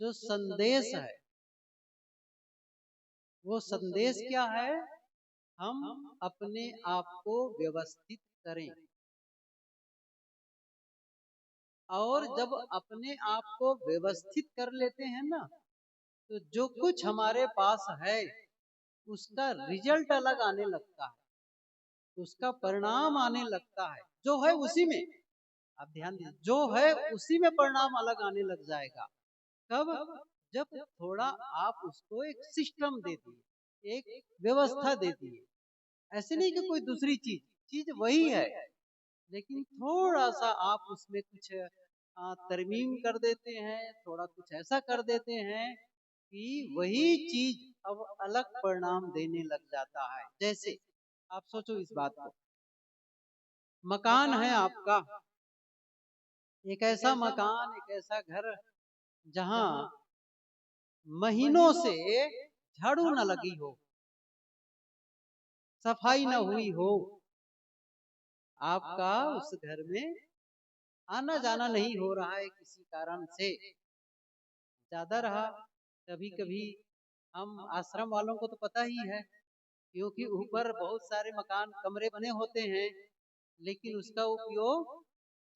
जो संदेश है, वो संदेश क्या है? हम अपने आप को व्यवस्थित करें। और जब अपने आप को व्यवस्थित कर लेते हैं ना, तो जो कुछ हमारे पास है उसका रिजल्ट अलग आने लगता है, उसका परिणाम आने लगता है। जो है उसी में, आप ध्यान दीजिए, जो है उसी में परिणाम अलग आने लग जाएगा। कब? जब थोड़ा आप उसको एक सिस्टम दे दिए, एक व्यवस्था दे दिए। ऐसे नहीं कि कोई दूसरी चीज चीज वही है, लेकिन थोड़ा सा आप उसमें कुछ तरमीम कर देते हैं, थोड़ा कुछ ऐसा कर देते हैं कि वही चीज अब अलग परिणाम देने लग जाता है। जैसे आप सोचो इस बात को, मकान है आपका, एक ऐसा मकान, एक ऐसा घर जहां महीनों से झाड़ू न लगी हो, सफाई न हुई हो, आपका उस घर में आना जाना नहीं हो रहा है किसी कारण से, ज्यादा रहा कभी कभी, हम आश्रम वालों को तो पता ही है, क्योंकि ऊपर बहुत सारे मकान कमरे बने होते हैं, लेकिन उसका उपयोग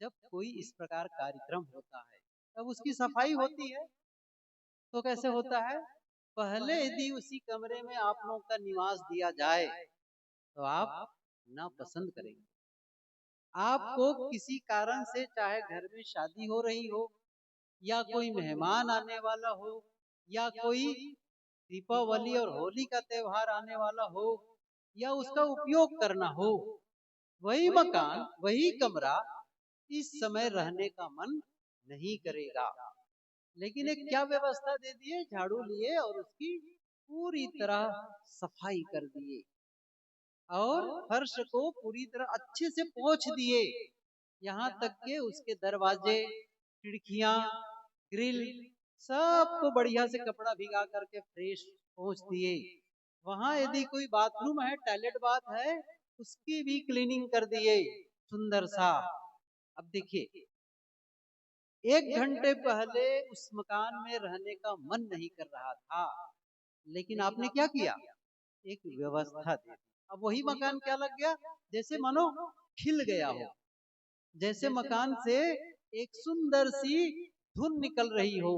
जब कोई इस प्रकार कार्यक्रम होता है तब उसकी सफाई होती है। तो कैसे होता है? पहले यदि उसी कमरे में आप लोगों का निवास दिया जाए तो आप ना पसंद करेंगे। आपको किसी कारण से, चाहे घर में शादी हो रही हो, या कोई मेहमान आने वाला हो, या कोई दीपावली और होली का त्योहार आने वाला हो, या उसका उपयोग करना हो, वही मकान, वही कमरा इस समय रहने का मन नहीं करेगा। लेकिन एक क्या व्यवस्था दे दिए, झाड़ू लिए और उसकी पूरी तरह सफाई कर दिए, और फर्श को पूरी तरह अच्छे से पोंछ दिए, यहाँ तक के उसके दरवाजे, खिड़कियां, ग्रिल सबको बढ़िया से कपड़ा भिगा करके फ्रेश पोंछ दिए। वहां यदि कोई बाथरूम है, टॉयलेट बाथ है, उसकी भी क्लीनिंग कर दिए सुंदर सा। अब देखिए, 1 घंटे पहले उस मकान में रहने का मन नहीं कर रहा था, लेकिन आपने क्या किया? एक व्यवस्था दे दी। अब वही मकान क्या लग गया? जैसे मानो खिल गया हो, जैसे मकान से एक सुंदर सी धुन निकल रही हो,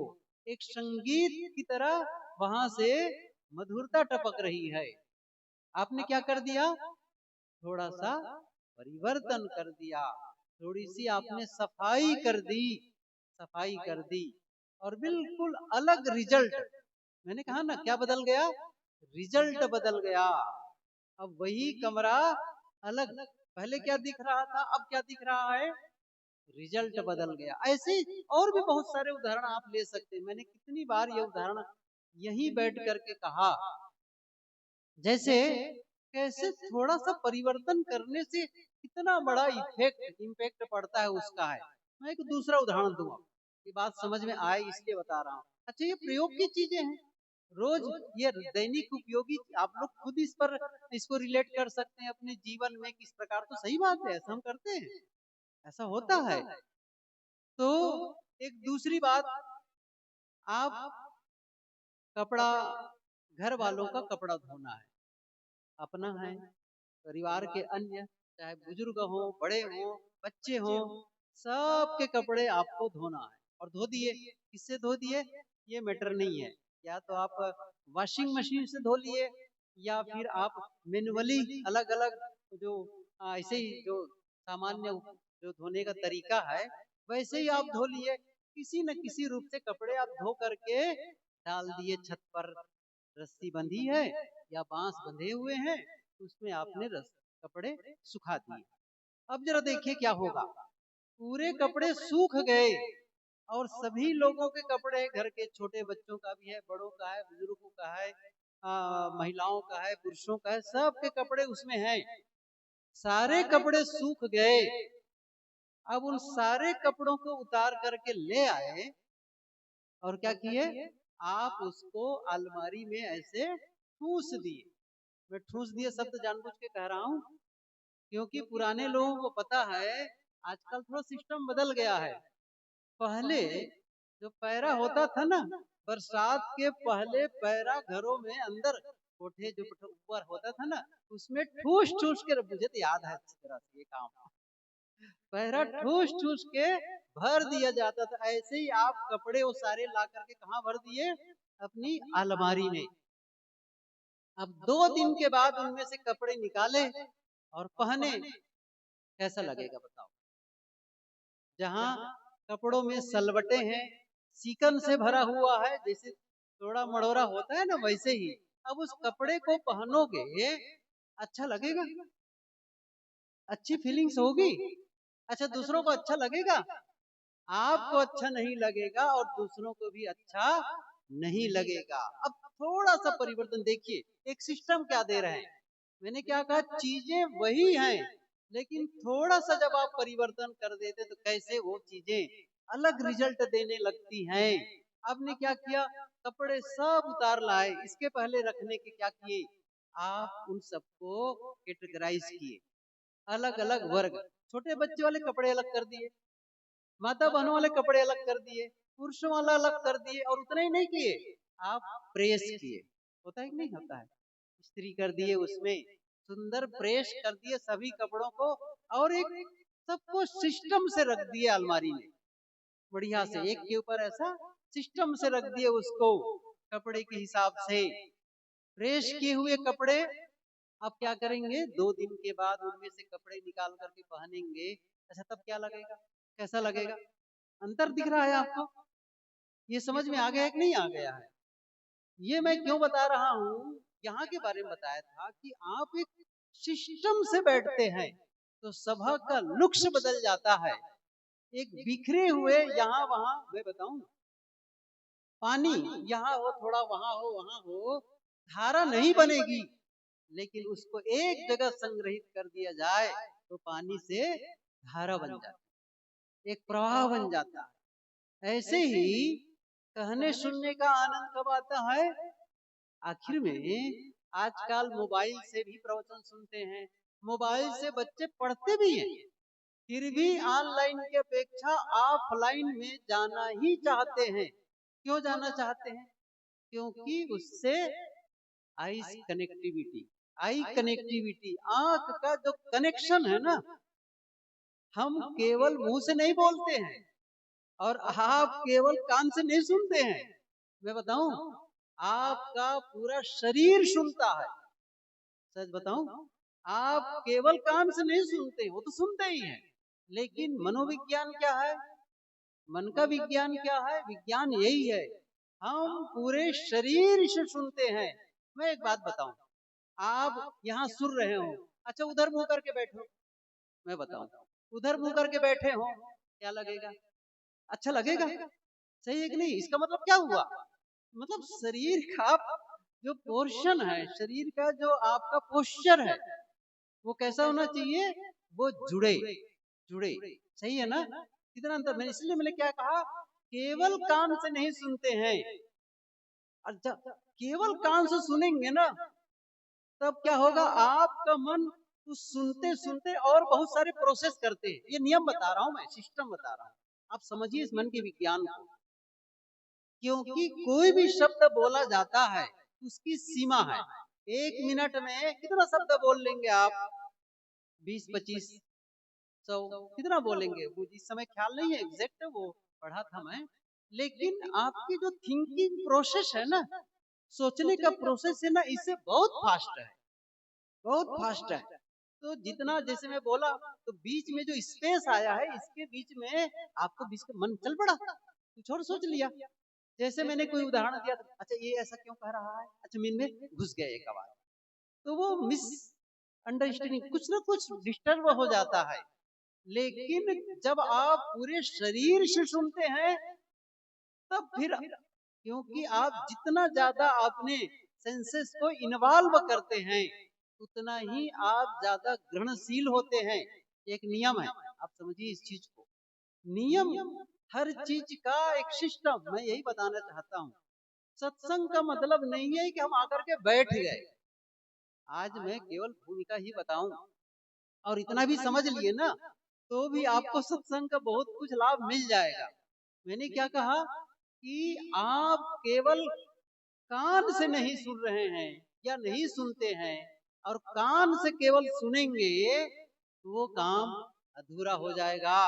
एक संगीत की तरह वहां से मधुरता टपक रही है। आपने क्या कर दिया? थोड़ा सा परिवर्तन कर दिया, थोड़ी सी आपने सफाई कर दी, सफाई कर दी, और बिल्कुल अलग रिजल्ट। मैंने कहा ना, क्या बदल गया? रिजल्ट बदल गया। अब वही कमरा अलग, पहले क्या दिख रहा था, अब क्या दिख रहा है? रिजल्ट बदल गया। ऐसे और भी बहुत सारे उदाहरण आप ले सकते हैं। मैंने कितनी बार ये उदाहरण यहीं बैठ करके कहा। जैसे कैसे थोड़ा सा परिवर्तन करने से कितना बड़ा इम्पैक्ट पड़ता है उसका है। मैं एक दूसरा उदाहरण दूंगा, ये बात समझ में आए इसलिए बता रहा हूँ। अच्छा, ये प्रयोग की चीजें हैं, रोज ये दैनिक उपयोगी, आप लोग खुद इस पर इसको रिलेट कर सकते हैं अपने जीवन में किस प्रकार। तो सही बात है, ऐसा हम करते हैं, ऐसा होता है। तो एक दूसरी बात, आप कपड़ा, घर वालों का कपड़ा धोना है, अपना है, परिवार के अन्य, चाहे बुजुर्ग हो, बड़े हो, बच्चे हो, सबके कपड़े आपको धोना है। और धो दिए, किससे धो दिए ये मैटर नहीं है, या तो आप वॉशिंग मशीन से धो लिए, या फिर आप मैनुअली अलग अलग जो ऐसे ही जो सामान्य जो धोने का तरीका है वैसे ही आप धो लिए। किसी न किसी रूप से कपड़े आप धो करके डाल दिए छत पर, रस्सी बंधी है या बांस बंधे हुए हैं, उसमें आपने कपड़े सुखा दिए। अब जरा देखिए क्या होगा, पूरे कपड़े सूख गए, और सभी लोगों के कपड़े, घर के छोटे बच्चों का भी है, बड़ों का है, बुजुर्गों का है, महिलाओं का है, पुरुषों का है, सबके कपड़े उसमें हैं। सारे कपड़े सूख गए। अब उन सारे कपड़ों को उतार करके ले आए, और क्या किए? आप उसको अलमारी में ऐसे ठूस दिए। मैं ठूस दिए शब्द जानबूझ के कह रहा हूँ, क्योंकि पुराने लोगों को पता है, आजकल थोड़ा सिस्टम बदल गया है। पहले जो पैरा होता था ना, बरसात के पहले पैरा घरों में अंदर कोठे जो ऊपर होता था ना, उसमें ठूस ठूस के, मुझे तो याद है अच्छी तरह से ये काम, पैरा ठूस ठूस के भर दिया जाता था। ऐसे ही आप कपड़े वो सारे ला करके कहाँ भर दिए? अपनी अलमारी में। अब 2 दिन के बाद उनमें से कपड़े निकाले और पहने, कैसा लगेगा बताओ? जहाँ कपड़ों में सलवटे हैं, सीकन से भरा हुआ है, जैसे थोड़ा मड़ोरा होता है ना, वैसे ही। अब उस कपड़े को पहनोगे, अच्छा लगेगा? अच्छी फीलिंग्स होगी? अच्छा, दूसरों को अच्छा लगेगा? आपको अच्छा नहीं लगेगा और दूसरों को भी अच्छा नहीं लगेगा। अब थोड़ा सा परिवर्तन देखिए, एक सिस्टम क्या दे रहे हैं। मैंने क्या कहा, चीजें वही हैं, लेकिन थोड़ा सा जब आप परिवर्तन कर देते तो कैसे वो चीजें अलग रिजल्ट देने लगती हैं। आपने क्या किया, कपड़े सब उतार लाए, इसके पहले रखने के क्या किए, आप उन सबको कैटेगराइज किए, अलग अलग वर्ग। छोटे बच्चे वाले कपड़े अलग कर दिए, माता बहनों वाले कपड़े अलग कर दिए, पुरुषों वाला अलग कर दिए, और उतना ही नहीं किए, आप प्रेस किए। होता है कि नहीं होता है? इस्त्री कर दिए, उसमें सुंदर प्रेस कर दिए सभी कपड़ों को, और एक सबको सिस्टम से रख दिए अलमारी में, बढ़िया से एक के ऊपर ऐसा सिस्टम से रख दिए उसको, कपड़े के हिसाब से प्रेस किए हुए कपड़े। अब क्या करेंगे, 2 दिन के बाद उनमें से कपड़े निकाल करके पहनेंगे। अच्छा, तब क्या लगेगा, कैसा लगेगा? अंतर दिख रहा है आपको? ये समझ में आ गया है कि नहीं आ गया है? ये मैं क्यों बता रहा हूँ, यहाँ के बारे में बताया था कि आप एक सिस्टम से बैठते हैं तो सभा का लुक्स बदल जाता है। एक बिखरे हुए यहाँ वहाँ, मैं बताऊं, पानी यहाँ हो थोड़ा, वहां हो वहां हो, धारा नहीं बनेगी, लेकिन उसको एक जगह संग्रहित कर दिया जाए तो पानी से धारा बन जाती है, एक प्रवाह बन जाता है। ऐसे ही कहने सुनने का आनंद कब आता है? आखिर में आजकल मोबाइल से भी प्रवचन सुनते हैं, मोबाइल से बच्चे पढ़ते भी हैं, फिर भी ऑनलाइन की अपेक्षा ऑफलाइन में जाना ही चाहते हैं। क्यों जाना चाहते हैं? क्योंकि उससे आई कनेक्टिविटी, आंख का जो कनेक्शन है ना, हम केवल मुंह से नहीं बोलते हैं और आप केवल कान से नहीं सुनते हैं। मैं बताऊं, आपका पूरा शरीर सुनता है। सच बताऊं, आप केवल कान से नहीं सुनते, वो तो सुनते ही हैं, लेकिन मनोविज्ञान क्या है, मन का विज्ञान क्या है? विज्ञान यही है, हम पूरे शरीर से सुनते हैं। मैं एक बात बताऊं, आप यहाँ सुन रहे हो, अच्छा उधर मुंह करके बैठो, मैं बताऊं, उधर मुंह करके बैठे हो, क्या लगेगा? अच्छा लगेगा? सही है कि नहीं? इसका मतलब क्या हुआ, मतलब शरीर का जो पोर्शन है, शरीर का जो आपका पोस्चर है, वो कैसा होना चाहिए? वो जुड़े जुड़े, सही है ना? कितना अंतर, मैंने इसलिए मैंने क्या कहा, केवल कान से नहीं सुनते हैं। अच्छा, केवल कान से सुनेंगे ना, तब क्या होगा, आपका मन उस सुनते सुनते और बहुत सारे प्रोसेस करते हैं। ये नियम बता रहा हूं मैं, सिस्टम बता रहा हूं, आप समझिए इस मन के विज्ञान को। क्योंकि कोई भी शब्द बोला जाता है, उसकी सीमा है। 1 मिनट में कितना शब्द बोल लेंगे आप? 20-25-100 कितना बोलेंगे? वो इस समय ख्याल नहीं है एग्जैक्ट, वो पढ़ा था मैं। लेकिन आपकी जो थिंकिंग प्रोसेस है ना, सोचने का प्रोसेस है ना, इससे बहुत फास्ट है, बहुत फास्ट है। तो जितना, जैसे मैं बोला, तो बीच में जो स्पेस आया है, इसके बीच में आपको बीच का मन चल पड़ा, कुछ और सोच लिया। जैसे मैंने कोई उदाहरण दिया, अच्छा ये ऐसा क्यों कह रहा है, अच्छा मीन में घुस गया एक आवाज, तो वो मिस अंडरस्टैंडिंग, कुछ ना कुछ डिस्टर्ब हो जाता है। लेकिन जब आप पूरे शरीर से सुनते हैं, तब फिर, क्योंकि आप जितना ज्यादा अपने सेंसेस को इन्वॉल्व करते हैं, उतना ही आप ज्यादा ग्रहणशील होते हैं। एक नियम है, आप समझिए इस चीज को, नियम हर चीज का एक सिस्टम, मैं यही बताना चाहता हूँ। सत्संग का मतलब नहीं है कि हम आकर के बैठ गए। आज मैं केवल भूमिका ही बताऊं, और इतना भी समझ लिए ना, तो भी आपको सत्संग का बहुत कुछ लाभ मिल जाएगा। मैंने क्या कहा, कि आप केवल कान से नहीं सुन रहे हैं या नहीं सुनते हैं, और कान से केवल सुनेंगे तो वो काम अधूरा हो जाएगा।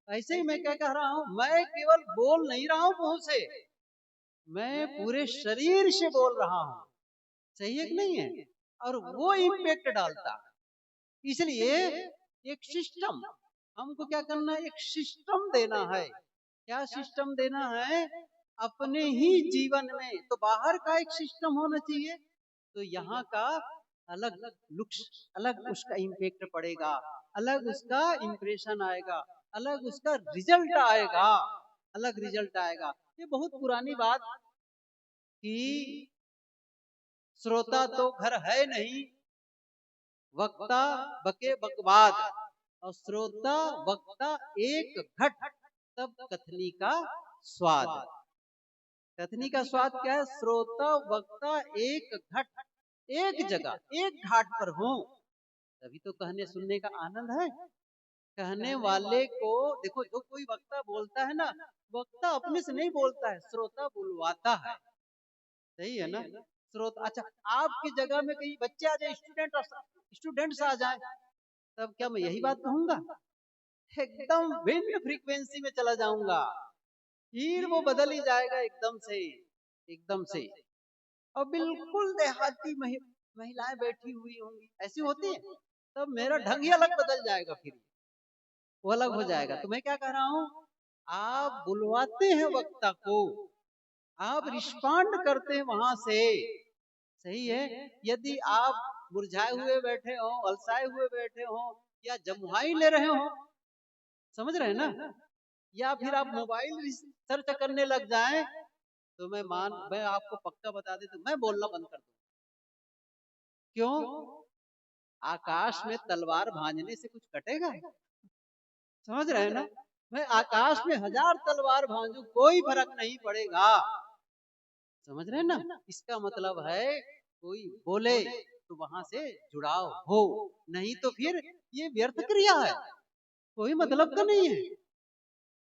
ऐसे ही मैं क्या कह रहा हूं, मैं केवल बोल नहीं रहा हूं मुंह से, मैं पूरे शरीर से बोल रहा हूं। सही है कि नहीं है? और वो इम्पैक्ट डालता है। इसलिए एक सिस्टम, हमको क्या करना है, एक सिस्टम देना है। क्या सिस्टम देना है? अपने ही जीवन में तो बाहर का एक सिस्टम होना चाहिए, तो यहाँ का अलग लुक्स, अलग उसका इम्पैक्ट पड़ेगा, अलग उसका इम्प्रेशन आएगा, अलग उसका रिजल्ट आएगा, अलग रिजल्ट आएगा। ये बहुत पुरानी बात कि श्रोता तो घर है नहीं, वक्ता बके बकवाद, और श्रोता वक्ता एक घट, तब कथनी का स्वाद। कथनी का स्वाद क्या है? श्रोता वक्ता एक घट, एक जगह एक घाट पर हो, तभी तो कहने सुनने का आनंद है। कहने वाले को देखो, जो कोई वक्ता बोलता है ना, वक्ता अपने से नहीं बोलता है, श्रोता बुलवाता है। सही है ना? श्रोता, अच्छा आपकी जगह में कहीं बच्चे आ जाए, स्टूडेंट्स आ जाए, तब क्या मैं यही बात कहूंगा? एकदम भिन्न फ्रीक्वेंसी में चला जाऊंगा, फिर वो बदल ही जाएगा एकदम से, एकदम से। और बिल्कुल देहाती महिलाएं बैठी हुई होंगी, ऐसी होती है, तब मेरा ढंग ही अलग बदल जाएगा, फिर वो अलग हो जाएगा। तो मैं क्या कह रहा हूं, आप बुलवाते हैं वक्ता को, आप रिस्पॉन्ड करते हैं वहां से। सही है? यदि आप मुरझाए हुए बैठे हो, अलसाए हुए बैठे हो, या जमुहाई ले रहे हो, समझ रहे हैं ना, या फिर आप मोबाइल सर्च करने लग जाएं, तो मैं आपको पक्का बता दे, तो मैं बोलना बंद कर दूं। क्यों? आकाश में तलवार भांजने से कुछ कटेगा? समझ रहे हैं ना? मैं आकाश में 1000 तलवार भांजू, कोई फर्क नहीं पड़ेगा। समझ रहे हैं ना? इसका मतलब है कोई बोले तो वहां से जुड़ाव हो, नहीं तो फिर ये व्यर्थ क्रिया है, कोई मतलब का नहीं है।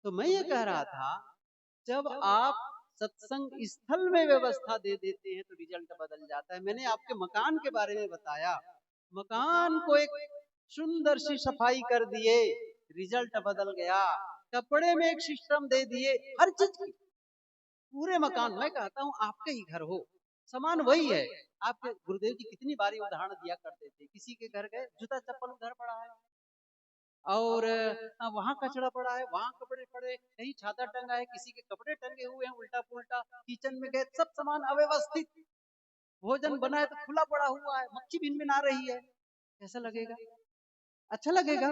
तो मैं ये कह रहा था, जब आप सत्संग स्थल में व्यवस्था दे देते हैं तो रिजल्ट बदल जाता है। मैंने आपके मकान के बारे में बताया, मकान को एक सुंदर सी सफाई कर दिए, रिजल्ट बदल गया। कपड़े में एक सिस्टम दे दिए, हर चीज की, पूरे मकान। मैं कहता हूँ आपके ही घर हो, समान वही है। आपके गुरुदेव जी कितनी बारी उदाहरण दिया करते थे, किसी के घर गए, जूता चप्पल उधर पड़ा है, और वहाँ कचरा पड़ा है, वहाँ कपड़े पड़े, कहीं छाता टंगा है, किसी के कपड़े टंगे हुए हैं उल्टा पुल्टा, किचन में गए, सब सामान अव्यवस्थित, भोजन बनाए तो खुला पड़ा हुआ है, मक्खी भिन आ रही है। कैसा लगेगा? अच्छा लगेगा?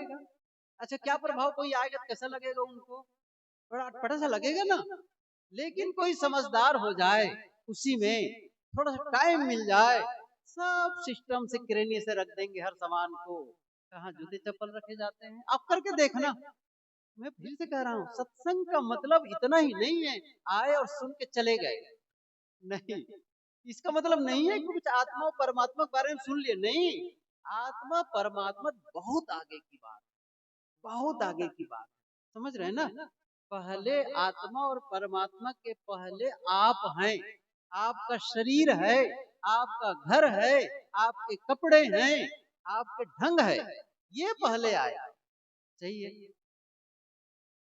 अच्छा, क्या प्रभाव कोई आएगा तो कैसा लगेगा उनको? बड़ा अटपटा सा लगेगा ना। लेकिन कोई समझदार हो जाए, उसी में थोड़ा सा टाइम मिल जाए, सब सिस्टम से किरनी से रख देंगे हर सामान को। कहाँ जूते चप्पल रखे जाते हैं, आप करके देखना। मैं फिर से कह रहा हूँ, सत्संग का मतलब इतना ही नहीं है आए और सुन के चले गए, नहीं। इसका मतलब नहीं है कि कुछ आत्मा और परमात्मा के बारे में सुन लिए, नहीं। आत्मा परमात्मा बहुत आगे की बात, बहुत आगे की बात, समझ रहे हैं ना? पहले आत्मा और परमात्मा के पहले आप हैं, आपका शरीर है, आपका घर है, आपके कपड़े हैं, आपके ढंग है, ये पहले आया। सही है?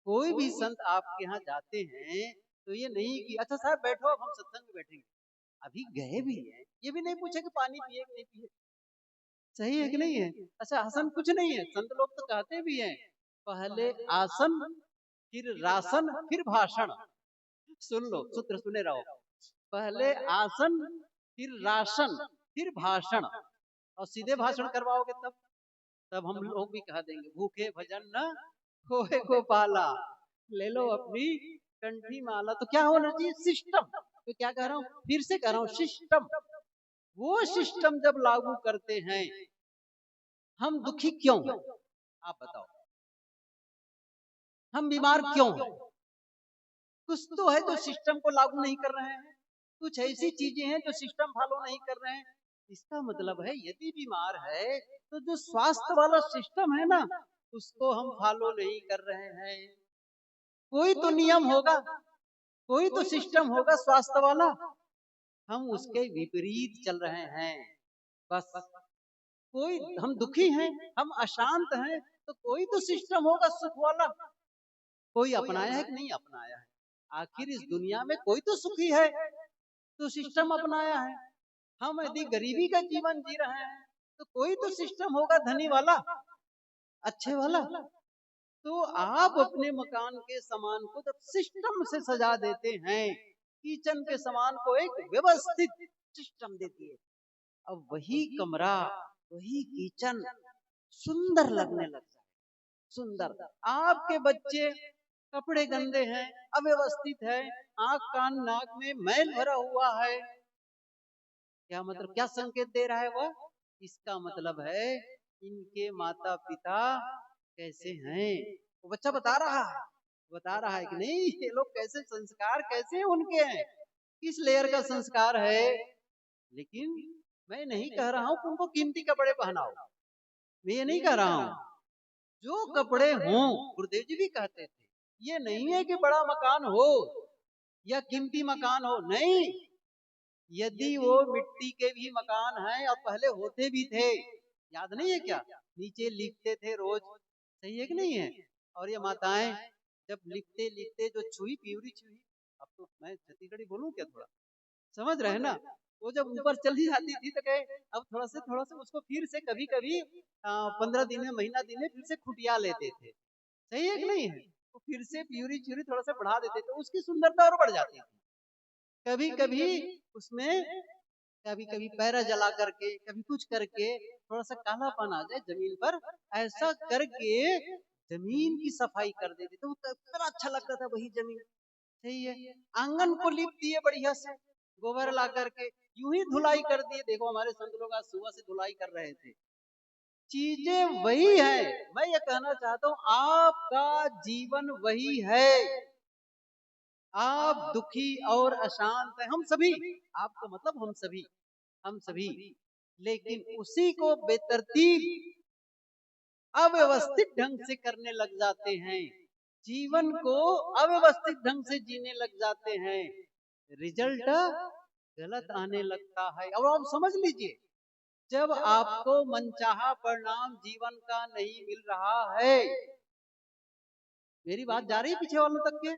कोई भी संत आपके यहाँ जाते हैं तो ये नहीं कि अच्छा साहब बैठो, अब हम सत्संग में बैठेंगे, अभी गए भी हैं, ये भी नहीं पूछे कि पानी पिए कि नहीं पिए। सही है कि नहीं है? अच्छा, आसन कुछ नहीं है, संत लोग तो कहते भी हैं, पहले आसन फिर रासन फिर भाषण। सुन लो, सूत्र सुने रहो, पहले आसन फिर राशन फिर भाषण, और सीधे भाषण करवाओगे तब हम लोग भी कह देंगे, भूखे भजन न खोए को पाला, ले लो अपनी कंठी माला। तो क्या होना चाहिए? सिस्टम। तो क्या कह रहा हूँ, फिर से कह रहा हूँ, सिस्टम। वो सिस्टम जब लागू करते हैं, हम दुखी क्यों हैं? आप बताओ, हम बीमार क्यों हैं? कुछ तो है जो सिस्टम को लागू नहीं कर रहे हैं, कुछ ऐसी चीजें हैं जो सिस्टम फॉलो नहीं कर रहे हैं। इसका मतलब है यदि बीमार है तो जो स्वास्थ्य वाला सिस्टम है ना, उसको हम फॉलो नहीं कर रहे हैं। कोई तो नियम होगा, कोई तो सिस्टम होगा स्वास्थ्य वाला, हम उसके विपरीत चल रहे हैं। बस कोई हम दुखी हैं, हम अशांत हैं, तो कोई तो सिस्टम होगा सुख वाला। कोई अपनाया है कि नहीं अपनाया है? आखिर इस दुनिया में कोई तो सुखी है, तो सिस्टम अपनाया है। हम यदि गरीबी का जीवन जी रहे हैं, तो कोई तो सिस्टम होगा धनी वाला, अच्छे वाला। तो आप अपने मकान के सामान को जब सिस्टम से सजा देते हैं, किचन के सामान को एक व्यवस्थित सिस्टम देती है, अब वही कमरा, वही किचन सुंदर लगने लगता है। सुंदर। आपके बच्चे कपड़े गंदे हैं, अव्यवस्थित है, आंख कान नाक में मैल भरा हुआ है, क्या मतलब, क्या संकेत दे रहा है वह? इसका मतलब है इनके माता पिता कैसे हैं, वो बच्चा बता रहा है कि नहीं, ये लोग कैसे, संस्कार कैसे उनके हैं, किस लेयर का संस्कार है। लेकिन मैं नहीं कह रहा हूं कि उनको कीमती कपड़े पहनाओ, मैं ये नहीं कह रहा हूं। जो कपड़े हों, गुरुदेव जी भी कहते थे, ये नहीं है कि बड़ा मकान हो या कीमती मकान हो, नहीं। यदि वो मिट्टी के भी मकान हैं और पहले होते भी थे, याद नहीं है क्या, नीचे लिखते थे रोज, सही है कि नहीं है? और ये माताएं जब लिखते लिखते जो छुई प्यूरी छुई, अब तो मैं छत्तीसगढ़ी बोलूं क्या, थोड़ा समझ रहे हैं ना, वो जब ऊपर चली जाती थी तो कहे अब थोड़ा सा उसको फिर से कभी कभी 15 दिन में, महीना दिन में फिर से खुटिया लेते थे, सही है कि नहीं है? तो फिर से प्यूरी च्यूरी थोड़ा सा बढ़ा देते थे, उसकी सुंदरता और बढ़ जाती थी। कभी कभी उसमें, कभी कभी पैरा जला करके, कभी कुछ करके थोड़ा सा कालापन आ जाए जमीन पर, ऐसा करके जमीन की सफाई कर देते तो कितना अच्छा लगता था वही जमीन, सही है। आंगन को लिप दिए बढ़िया से, गोबर ला करके यूं ही धुलाई कर दिए। देखो हमारे संत लोग आज सुबह से धुलाई कर रहे थे, चीजें वही है। मैं ये कहना चाहता हूँ आपका जीवन वही है, आप दुखी और अशांत हैं, हम सभी, आपका मतलब हम सभी, लेकिन उसी को बेतरतीब अव्यवस्थित ढंग से करने लग जाते हैं, जीवन को अव्यवस्थित ढंग से जीने लग जाते हैं, रिजल्ट गलत आने लगता है। और आप समझ लीजिए, जब आपको मनचाहा परिणाम जीवन का नहीं मिल रहा है, मेरी बात जा रही पीछे वालों तक के,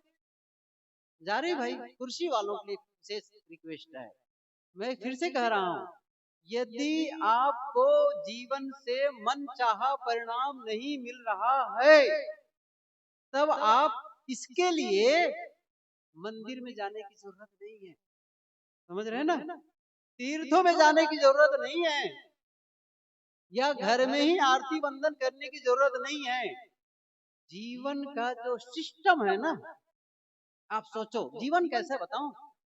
जा रही भाई, कुर्सी वालों के लिए विशेष रिक्वेस्ट है, मैं फिर से कह रहा हूं, यदि आपको जीवन से मनचाहा परिणाम नहीं मिल रहा है, तब आप इसके लिए मंदिर में जाने की जरूरत नहीं है, समझ रहे हैं ना, तीर्थों में जाने की जरूरत नहीं है, या घर में ही आरती बंदन करने की जरूरत नहीं है। जीवन का जो सिस्टम है ना, आप सोचो जीवन कैसे बताऊं,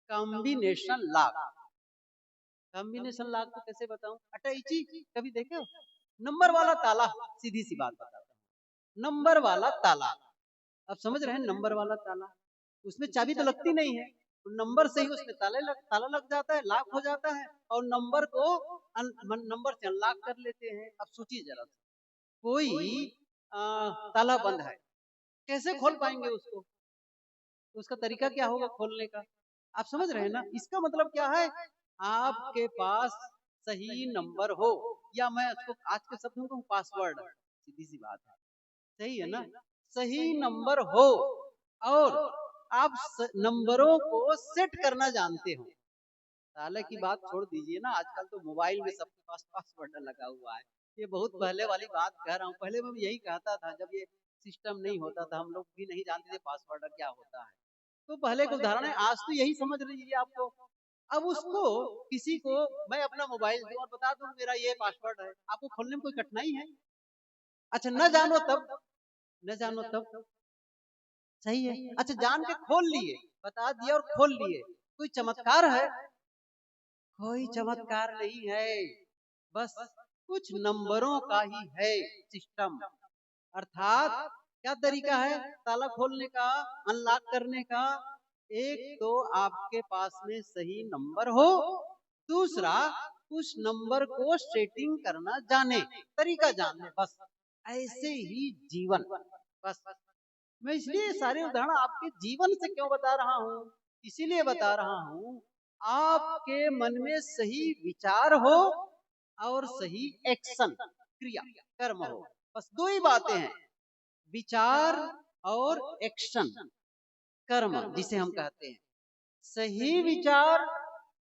कॉम्बिनेशन लॉक, कॉम्बिनेशन लॉक को कैसे बताऊं, अटैची कभी देखे हो, नंबर वाला ताला, सीधी सी बात बताता हूं, नंबर वाला ताला, अब समझ रहे हैं, नंबर वाला ताला, उसमें चाबी तो लगती नहीं है, तो नंबर से ही उसमें ताला लग जाता है, लॉक हो जाता है, और नंबर को नंबर से अनलॉक कर लेते हैं। अब सोचिए जरा, कोई ताला बंद है, कैसे खोल पाएंगे उसको, उसका तरीका क्या होगा खोलने का, आप समझ रहे हैं ना। इसका मतलब क्या है, आपके पास सही नंबर हो, या मैं उसको आज के शब्द में कहूं पासवर्ड, सीधी सी बात है, सही है ना, सही नंबर हो, और आप नंबरों को सेट करना जानते हो। ताले की बात छोड़ दीजिए ना, आजकल तो मोबाइल में सबके पास पासवर्ड लगा हुआ है, ये बहुत पहले वाली बात कह रहा हूँ, पहले मैं यही कहता था, जब ये सिस्टम नहीं होता था, हम लोग भी नहीं जानते थे पासवर्ड क्या होता है, तो पहले को उदाहरण है, आज तो यही समझ लीजिए आपको। अब उसको किसी को मैं अपना मोबाइल दूं और बता दूं मेरा ये पासवर्ड है, आपको खोलने में कोई कठिनाई है? अच्छा न जानो तब, न जानो तब, सही है। अच्छा जान के खोल लिए, बता दिया और खोल लिए, कोई चमत्कार है? कोई चमत्कार नहीं है, बस कुछ नंबरों का ही है सिस्टम। अर्थात क्या तरीका है ताला खोलने का, अनलॉक करने का? एक तो आपके पास में सही नंबर हो, दूसरा उस नंबर को सेटिंग करना जाने, तरीका जाने, बस ऐसे ही जीवन। बस मैं इसलिए सारे उदाहरण आपके जीवन से क्यों बता रहा हूँ, इसीलिए बता रहा हूं, आपके मन में सही विचार हो और सही एक्शन, क्रिया, कर्म हो, बस दो ही बातें हैं, विचार और एक्शन, कर्म जिसे हम कहते हैं। सही विचार,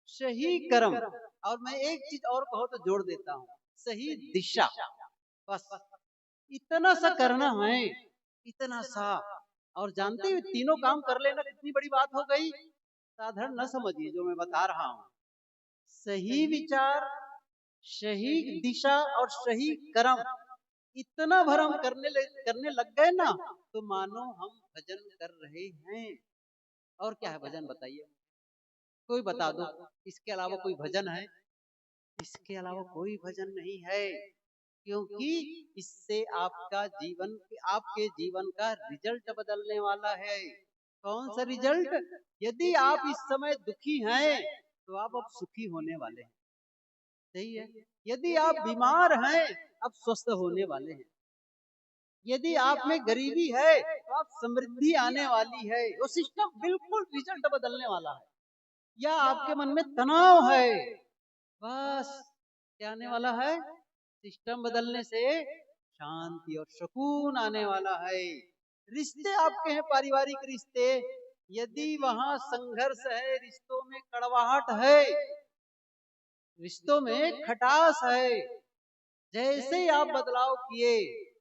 सही कर्म, और मैं एक चीज और कहो तो जोड़ देता हूं, सही दिशा, बस इतना सा करना है, इतना सा। और जानते हो तीनों काम कर लेना कितनी बड़ी बात हो गई। साधारण न समझिए जो मैं बता रहा हूं, सही विचार, सही दिशा और सही कर्म, इतना भर हम करने लग गए ना, तो मानो हम भजन कर रहे हैं। और क्या है भजन बताइए, कोई बता दो, इसके अलावा कोई भजन है? इसके अलावा कोई भजन नहीं है, क्योंकि इससे आपका जीवन, आपके जीवन का रिजल्ट बदलने वाला है। कौन सा रिजल्ट? यदि आप इस समय दुखी हैं तो आप अब सुखी होने वाले हैं, सही है। यदि आप बीमार हैं अब स्वस्थ होने वाले हैं। यदि आप में गरीबी है तो आप समृद्धि आने वाली है। वो सिस्टम बिल्कुल रिजल्ट बदलने वाला है। या आपके मन में तनाव है, बस क्या आने वाला है? सिस्टम बदलने से शांति और सुकून आने वाला है। रिश्ते आपके हैं, पारिवारिक रिश्ते, यदि वहां संघर्ष है, रिश्तों में कड़वाहट है, रिश्तों में खटास है, जैसे ही आप बदलाव किए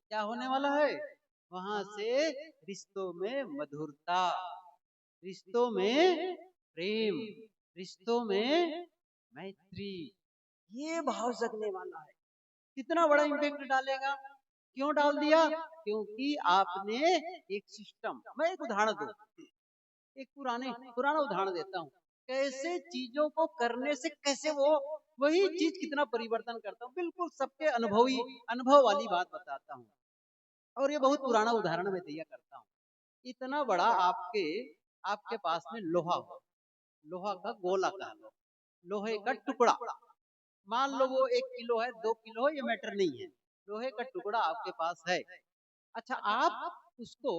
क्या होने वाला है? वहां से रिश्तों में मधुरता, रिश्तों में प्रेम, रिश्तों में मैत्री, ये भाव जगने वाला है। कितना बड़ा इम्पैक्ट डालेगा। क्यों डाल दिया? क्योंकि आपने एक सिस्टम, मैं एक उदाहरण दूं, एक पुराना उदाहरण देता हूँ, कैसे चीजों को करने से कैसे वो वही चीज कितना परिवर्तन करता हूँ। बिल्कुल सबके अनुभव वाली बात बताता हूँ, और ये बहुत पुराना उदाहरण मैं दिया करता हूँ। इतना बड़ा आपके आपके पास में लोहा हो, लोहा का गोला कह लो, लोहे का टुकड़ा, मान लो वो 1 किलो है, 2 किलो है, ये मैटर नहीं है, लोहे का टुकड़ा आपके पास है। अच्छा, आप उसको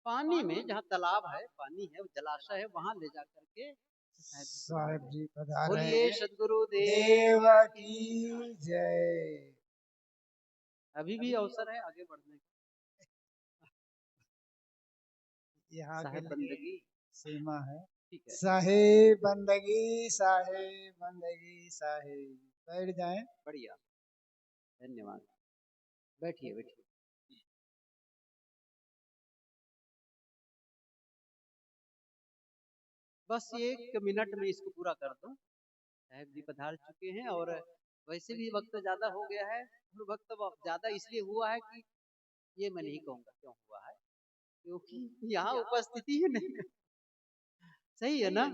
पानी में, जहाँ तालाब है, पानी है, जलाशय है, वहां ले जा करके साहेब जी पधारे बोलिए हैं। सदगुरु देव की जय। अभी भी अवसर है आगे बढ़ने का। यहाँ के साहेब लिए बंदगी, सीमा है। ठीक है, साहेब बंदगी, साहेब बंदगी, साहेब। बैठ जाएं। बढ़िया, धन्यवाद, बैठिए बैठिए। बस ये 1 मिनट में इसको पूरा कर दूं। साहेब जी पधार चुके हैं, और वैसे भी वक्त ज्यादा हो गया है, और वक्त ज्यादा इसलिए हुआ है कि ये मैं नहीं कहूंगा क्यों हुआ है, क्योंकि यहाँ उपस्थिति ही नहीं है। सही है ना?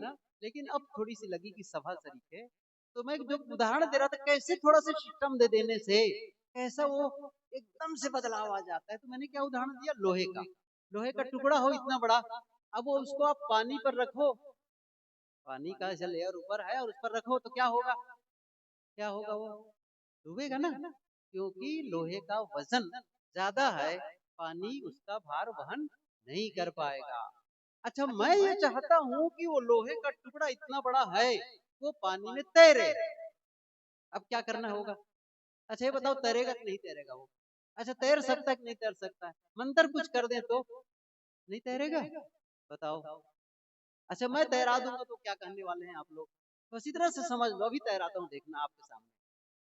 लेकिन अब थोड़ी सी लगी कि सभा शरीक है, तो मैं जो उदाहरण दे रहा था, कैसे थोड़ा सा सिस्टम दे देने से कैसा वो एकदम से बदलाव आ जाता है। तो मैंने क्या उदाहरण दिया? लोहे का, लोहे का टुकड़ा हो इतना बड़ा, अब वो उसको आप पानी पर रखो, पानी का जल लेयर ऊपर है, और उस पर रखो तो क्या होगा? क्या होगा? वो डूबेगा ना, क्योंकि लोहे का वजन ज्यादा है, पानी उसका भार वहन नहीं कर पाएगा। अच्छा, मैं ये चाहता हूँ कि वो लोहे का टुकड़ा इतना बड़ा है, वो पानी में तैरे। अब क्या करना होगा? अच्छा ये बताओ, तैरेगा कि नहीं तैरेगा वो? अच्छा, तैर सकता है कि नहीं तैर सकता है? मंत्र कुछ कर दे तो नहीं तैरेगा, बताओ। अच्छा, मैं तैरा दूंगा तो क्या कहने वाले हैं आप लोग? बस इतना से समझ लो, अभी तैराता हूँ, देखना आपके सामने,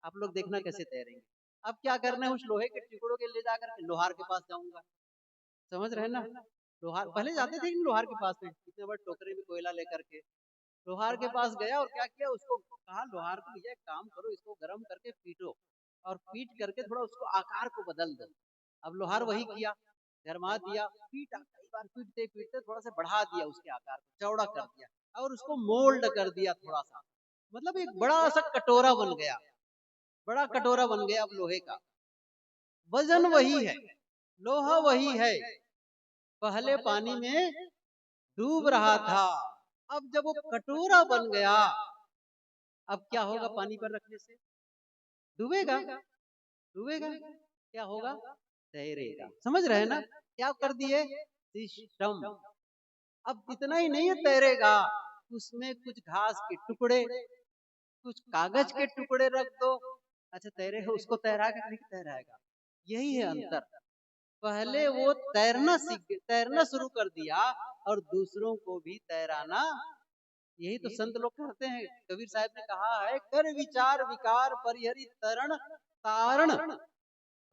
आप लोग देखना कैसे तैरेंगे। अब क्या करना है, उस लोहे के टुकड़ों के ले जाकर के लोहार के पास जाऊंगा, समझ रहे ना? लोहार पहले जाते थे लोहार के पास में, इतने बड़े टोकरे में कोयला लेकर के लोहार के पास गया, और क्या किया, उसको कहा लोहार को, भैया एक काम करो, इसको गर्म करके पीटो, और पीट करके थोड़ा उसको आकार को बदल दो। अब लोहार वही किया, गरमा दिया, पीटा, कई बार पीटते पीटते थोड़ा सा बढ़ा दिया, उसके आकार को चौड़ा कर दिया, और उसको मोल्ड कर दिया थोड़ा सा, मतलब एक बड़ा सा कटोरा बन गया, बड़ा कटोरा बन गया। अब लोहे का वजन वही है, लोहा वही है, पहले पानी में डूब रहा था, अब जब वो कटोरा बन गया, अब क्या होगा? पानी पर रखने से डूबेगा, डूबेगा, क्या होगा? तैरेगा। समझ रहे हैं ना? क्या कर दिए? सिस्टम। अब इतना ही नहीं तैरेगा, उसमें कुछ घास के टुकड़े, कुछ कागज के टुकड़े रख दो, अच्छा तैरेगा, उसको तैरा कर नहीं तैराएगा। यही है अंतर। पहले वो तैरना शुरू कर दिया और दूसरों को भी तैराना, यही तो संत लोग कहते हैं। कबीर साहब ने कहा है, कर विचार विकार परिहरि तरण तारण।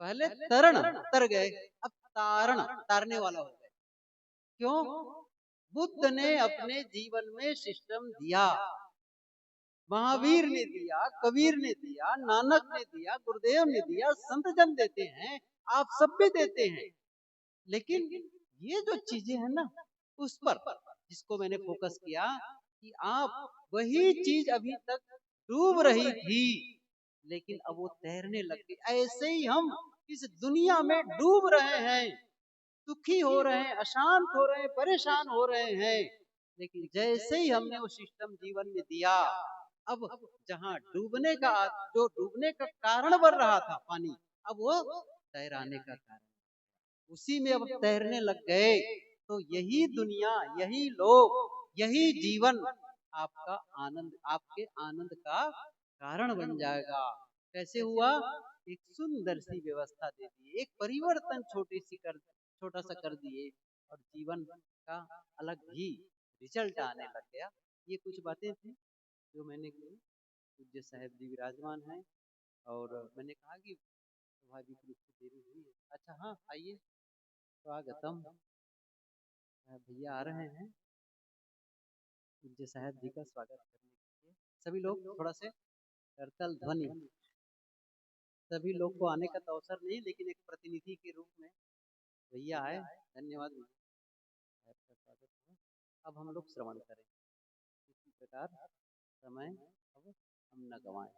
पहले तरण तर गए, अब तारण तारने वाला हो गए। क्यों? बुद्ध ने अपने जीवन में सिस्टम दिया, महावीर ने दिया, कबीर ने दिया, नानक ने दिया, गुरुदेव ने दिया, संत जन देते हैं, आप सब भी देते हैं। लेकिन ये जो चीजें हैं ना, उस पर जिसको मैंने फोकस किया कि आप वही चीज अभी तक डूब रही थी, लेकिन अब वो तैरने लग गई। ऐसे ही हम इस दुनिया में डूब रहे हैं, दुखी हो रहे हैं, अशांत हो रहे हैं, परेशान हो रहे हैं। लेकिन जैसे ही हमने वो सिस्टम जीवन में दिया, अब जहाँ डूबने का, जो डूबने का कारण बन रहा था पानी, अब वो तैराने का कारण, उसी में अब तैरने लग गए। तो यही दुनिया, यही लोग, यही जीवन आपका आनंद, आपके आनंद का कारण बन जाएगा। कैसे हुआ? एक सुंदर सी व्यवस्था दे दी, एक परिवर्तन छोटा सा कर दिए, और जीवन का अलग ही रिजल्ट आने लग गया। ये कुछ बातें थी जो मैंने की। पूज्य साहब जी विराजमान हैं, और मैंने कहा कि स्वाभाविक रूप से देरी हुई है। अच्छा हाँ, आइए, स्वागतम। भैया आ रहे हैं पूज्य साहब जी का स्वागत करने के लिए। सभी लोग थोड़ा से करतल ध्वनि, सभी लोग को आने का तो अवसर नहीं, लेकिन एक प्रतिनिधि के रूप में भैया आए, धन्यवाद साहब का स्वागत है। अब हम लोग श्रवण करें, इसी प्रकार समय अब हम न गवाएं।